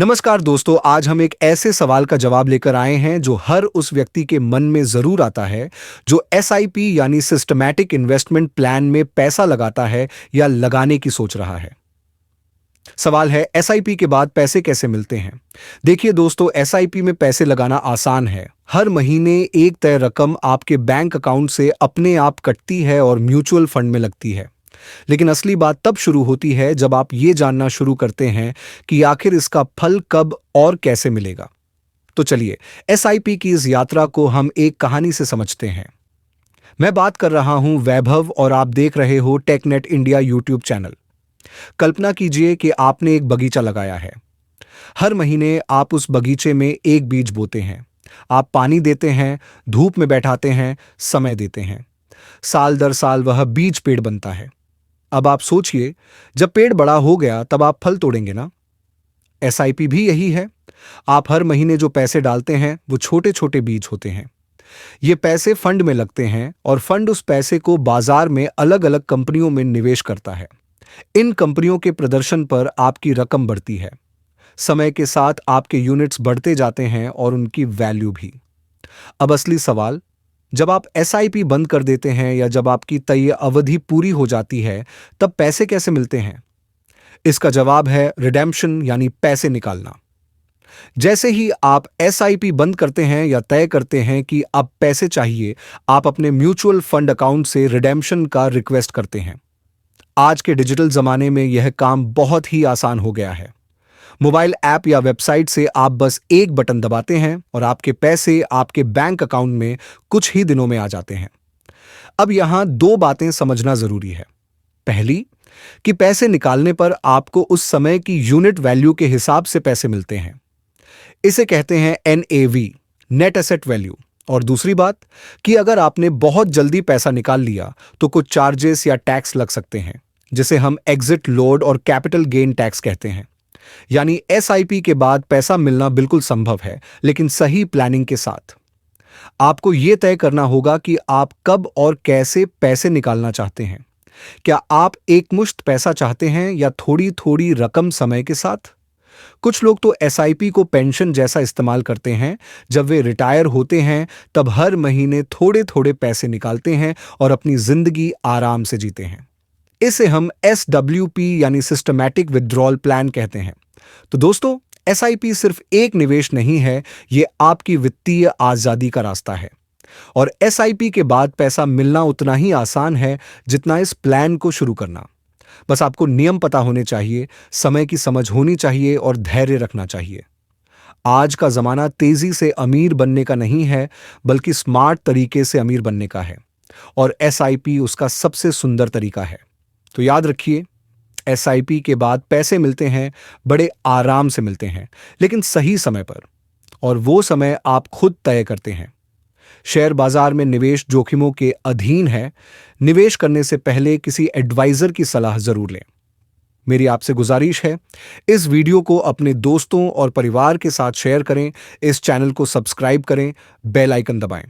नमस्कार दोस्तों, आज हम एक ऐसे सवाल का जवाब लेकर आए हैं जो हर उस व्यक्ति के मन में जरूर आता है जो एसआईपी यानी सिस्टमैटिक इन्वेस्टमेंट प्लान में पैसा लगाता है या लगाने की सोच रहा है। सवाल है, एसआईपी के बाद पैसे कैसे मिलते हैं। देखिए दोस्तों, एसआईपी में पैसे लगाना आसान है। हर महीने एक तय रकम आपके बैंक अकाउंट से अपने आप कटती है और म्यूचुअल फंड में लगती है। लेकिन असली बात तब शुरू होती है जब आप ये जानना शुरू करते हैं कि आखिर इसका फल कब और कैसे मिलेगा। तो चलिए, एसआईपी की इस यात्रा को हम एक कहानी से समझते हैं। मैं बात कर रहा हूं वैभव और आप देख रहे हो टेकनेट इंडिया यूट्यूब चैनल। कल्पना कीजिए कि आपने एक बगीचा लगाया है। हर महीने आप उस बगीचे में एक बीज बोते हैं। आप पानी देते हैं, धूप में बैठाते हैं, समय देते हैं। साल दर साल वह बीज पेड़ बनता है। अब आप सोचिए, जब पेड़ बड़ा हो गया तब आप फल तोड़ेंगे ना। एसआईपी भी यही है। आप हर महीने जो पैसे डालते हैं वो छोटे छोटे बीज होते हैं। ये पैसे फंड में लगते हैं और फंड उस पैसे को बाजार में अलग अलग कंपनियों में निवेश करता है। इन कंपनियों के प्रदर्शन पर आपकी रकम बढ़ती है। समय के साथ आपके यूनिट्स बढ़ते जाते हैं और उनकी वैल्यू भी। अब असली सवाल, जब आप एसआईपी बंद कर देते हैं या जब आपकी तय अवधि पूरी हो जाती है, तब पैसे कैसे मिलते हैं। इसका जवाब है रिडेम्पशन यानी पैसे निकालना। जैसे ही आप एसआईपी बंद करते हैं या तय करते हैं कि अब पैसे चाहिए, आप अपने म्यूचुअल फंड अकाउंट से रिडेम्पशन का रिक्वेस्ट करते हैं। आज के डिजिटल जमाने में यह काम बहुत ही आसान हो गया है। मोबाइल ऐप या वेबसाइट से आप बस एक बटन दबाते हैं और आपके पैसे आपके बैंक अकाउंट में कुछ ही दिनों में आ जाते हैं। अब यहां दो बातें समझना जरूरी है। पहली, कि पैसे निकालने पर आपको उस समय की यूनिट वैल्यू के हिसाब से पैसे मिलते हैं। इसे कहते हैं एनएवी, नेट एसेट वैल्यू। और दूसरी बात, कि अगर आपने बहुत जल्दी पैसा निकाल लिया तो कुछ चार्जेस या टैक्स लग सकते हैं, जिसे हम एग्जिट लोड और कैपिटल गेन टैक्स कहते हैं। यानी एसआईपी के बाद पैसा मिलना बिल्कुल संभव है, लेकिन सही प्लानिंग के साथ। आपको यह तय करना होगा कि आप कब और कैसे पैसे निकालना चाहते हैं। क्या आप एकमुश्त पैसा चाहते हैं या थोड़ी थोड़ी रकम समय के साथ। कुछ लोग तो एसआईपी को पेंशन जैसा इस्तेमाल करते हैं। जब वे रिटायर होते हैं तब हर महीने थोड़े थोड़े पैसे निकालते हैं और अपनी जिंदगी आराम से जीते हैं। इसे हम एसडब्ल्यूपी यानी सिस्टमैटिक विथड्रॉल प्लान कहते हैं। तो दोस्तों, एसआईपी सिर्फ एक निवेश नहीं है, यह आपकी वित्तीय आजादी का रास्ता है। और एसआईपी के बाद पैसा मिलना उतना ही आसान है जितना इस प्लान को शुरू करना। बस आपको नियम पता होने चाहिए, समय की समझ होनी चाहिए और धैर्य रखना चाहिए। आज का जमाना तेजी से अमीर बनने का नहीं है, बल्कि स्मार्ट तरीके से अमीर बनने का है। और एसआईपी उसका सबसे सुंदर तरीका है। तो याद रखिए, एसआईपी के बाद पैसे मिलते हैं, बड़े आराम से मिलते हैं, लेकिन सही समय पर। और वो समय आप खुद तय करते हैं। शेयर बाजार में निवेश जोखिमों के अधीन है। निवेश करने से पहले किसी एडवाइजर की सलाह जरूर लें। मेरी आपसे गुजारिश है, इस वीडियो को अपने दोस्तों और परिवार के साथ शेयर करें, इस चैनल को सब्सक्राइब करें, बेल आइकन दबाएं।